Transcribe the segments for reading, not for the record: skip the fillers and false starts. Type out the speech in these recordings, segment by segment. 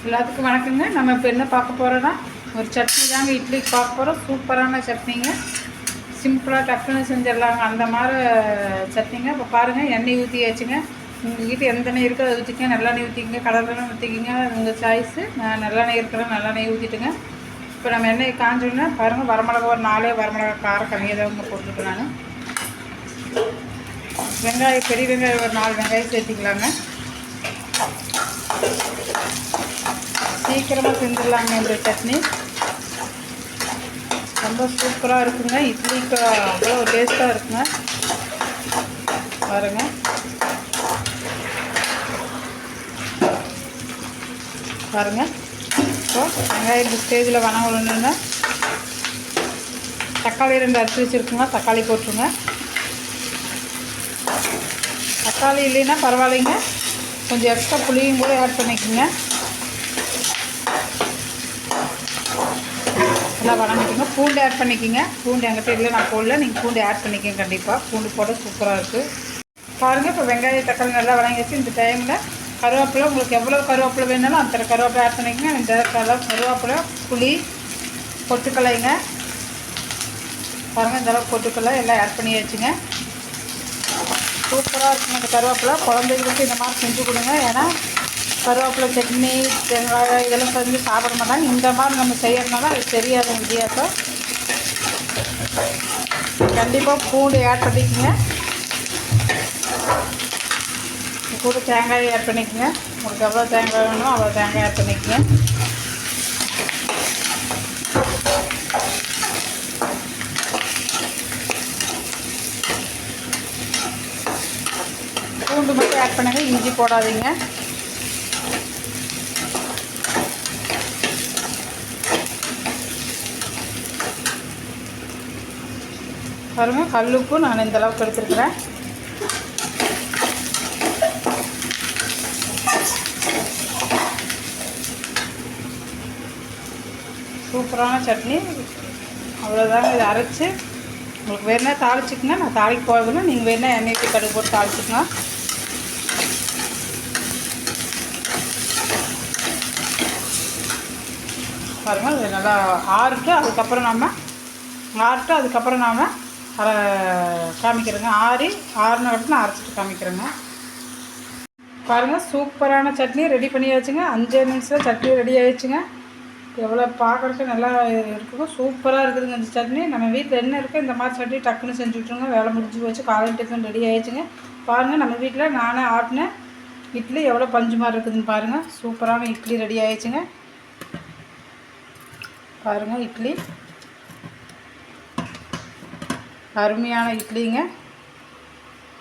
எல்லாத்துக்கும் வணக்கங்க. நம்ம இப்போ என்ன பார்க்க போகிறோன்னா ஒரு சட்னி தாங்க இட்லிக்கு பார்க்க போகிறோம். சூப்பரான சட்னிங்க, சிம்பிளாக டக்குன்னு செஞ்சிடலாங்க. அந்த மாதிரி சட்னிங்க. இப்போ பாருங்கள், எண்ணெய் ஊற்றியாச்சுங்க. உங்கள் கிட்டே எந்த எண்ணெய் இருக்கோ அதை ஊற்றிக்கங்க. நல்லெண்ணெய் ஊற்றிக்கங்க, கடலெண்ணெய் ஊற்றிக்கிங்க, உங்கள் சாய்ஸு. நான் நல்லெண்ணெய் இருக்கிற நல்லெண்ணெய் ஊற்றிட்டுங்க. இப்போ நம்ம எண்ணெய் காஞ்சோன்னா பாருங்கள், வரமிளகா ஒரு 4 வரமிளகா காரம் கம்மியாக தான் போட்டுருக்கேன் நான். வெங்காயம், பெரிய வெங்காயம் ஒரு 4 வெங்காயம் சேர்த்திக்கலாங்க. சீக்கிரமாக செஞ்சிடலாங்க. இந்த சட்னி ரொம்ப சூப்பராக இருக்குங்க. இட்லிக்கு அவ்வளோ டேஸ்ட்டாக இருக்குங்க. பாருங்க, பாருங்கள். இப்போ வெங்காயம் இந்த ஸ்டேஜில் வணங்கணுன்னா தக்காளி 2 அரைச்சி வச்சுருக்குங்க. தக்காளி போட்டுருங்க. தக்காளி இல்லைன்னா பரவாயில்லைங்க, கொஞ்சம் எக்ஸ்ட்ரா புளியும் கூட ஆட் பண்ணிக்கோங்க. நல்லா வணங்கிக்கோங்க. பூண்டு ஆட் பண்ணிக்கோங்க. பூண்டு எங்கிட்ட இல்லை, நான் போடல. நீங்கள் பூண்டு ஆட் பண்ணிக்கோங்க. கண்டிப்பாக பூண்டு போட சூப்பராக இருக்குது. பாருங்கள், இப்போ வெங்காயம் தக்காளி நல்லா வணங்கிச்சு. இந்த டைமில் கருவேப்பிலை, உங்களுக்கு எவ்வளோ கருவேப்பிலை வேணாலும் அந்த கருவேப்பிலை ஆட் பண்ணிக்கோங்க. இந்த கருவேப்பிலை, புளி, பொட்டுக்கலைங்க. பாருங்கள், இந்த அளவுக்கு பொட்டுக்கலை எல்லாம் ஆட் பண்ணியாச்சுங்க. சூப்பராக இருக்குங்க. இந்த கருவேப்பிலை குழந்தைகளுக்கு இந்த மாதிரி செஞ்சு கொடுங்க. ஏன்னா கருவேப்பிலை சட்னி, தேங்காய் இதெல்லாம் செஞ்சு சாப்பிட மாட்டாங்க. இந்த மாதிரி நம்ம செய்யறதுனால அது தெரியாத வித்தியாசம். கண்டிப்பாக பூண்டு ஆட் பண்ணிக்கோங்க. கூட தேங்காய் ஆட் பண்ணிக்கோங்க. உங்களுக்கு எவ்வளோ தேங்காய் வேணுமோ அவ்வளோ தேங்காய் ஆட் பண்ணிக்கோங்க. பூண்டு மட்டும் ஆட் பண்ணுங்க, இஞ்சி போடாதீங்க. பாருங்க, கல்லுப்பு நான் இந்த அளவுக்கு எடுத்துருக்குறேன். சூப்பரான சட்னி, அவ்வளோதாங்க. இதை அரைச்சி உங்களுக்கு வேணா தாளிச்சிக்கங்க. நான் தாளிக்கு போகணும். நீங்கள் வேணா எண்ணெய் ஊற்றி கடுகு போட்டு தாளிச்சிக்கலாம். பாருங்கள், இது நல்லா ஆறுட்டு அதுக்கப்புறம் நாம் காமிக்கிறேங்க. ஆறுன நான் அரைச்சிட்டு காமிக்கிறேங்க. பாருங்கள், சூப்பரான சட்னி ரெடி பண்ணியாச்சுங்க. 5 நிமிஷத்தில் சட்னி ரெடி ஆகிடுச்சுங்க. எவ்வளோ பார்க்குறதுக்கு நல்லா இருக்குங்க. சூப்பராக இருக்குதுங்க இந்த சட்னி. நம்ம வீட்டில் என்ன இருக்கோ இந்த மாதிரி சட்னி டக்குன்னு செஞ்சு விட்ருங்க. வேலை முடிஞ்சு வச்சு காலையில் டிஃபன் ரெடி ஆகிடுச்சுங்க. பாருங்கள், நம்ம வீட்டில் நானே ஆட்டின இட்லி எவ்வளோ பஞ்சு மாதிரி இருக்குதுன்னு பாருங்கள். சூப்பரான இட்லி ரெடி ஆகிடுச்சுங்க. பாருங்கள், இட்லி அருமையான இட்லிங்க.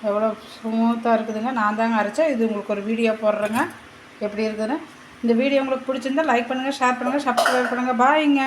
எவ்வளோ ஸ்மூத்தாக இருக்குதுங்க. நான் தாங்க அரைச்சேன். இது உங்களுக்கு ஒரு வீடியோ போடுறேங்க எப்படி இருக்குதுன்னு. இந்த வீடியோ உங்களுக்கு பிடிச்சிருந்தா லைக் பண்ணுங்கள், ஷேர் பண்ணுங்கள், சப்ஸ்கிரைப் பண்ணுங்கள். பாய்ங்க.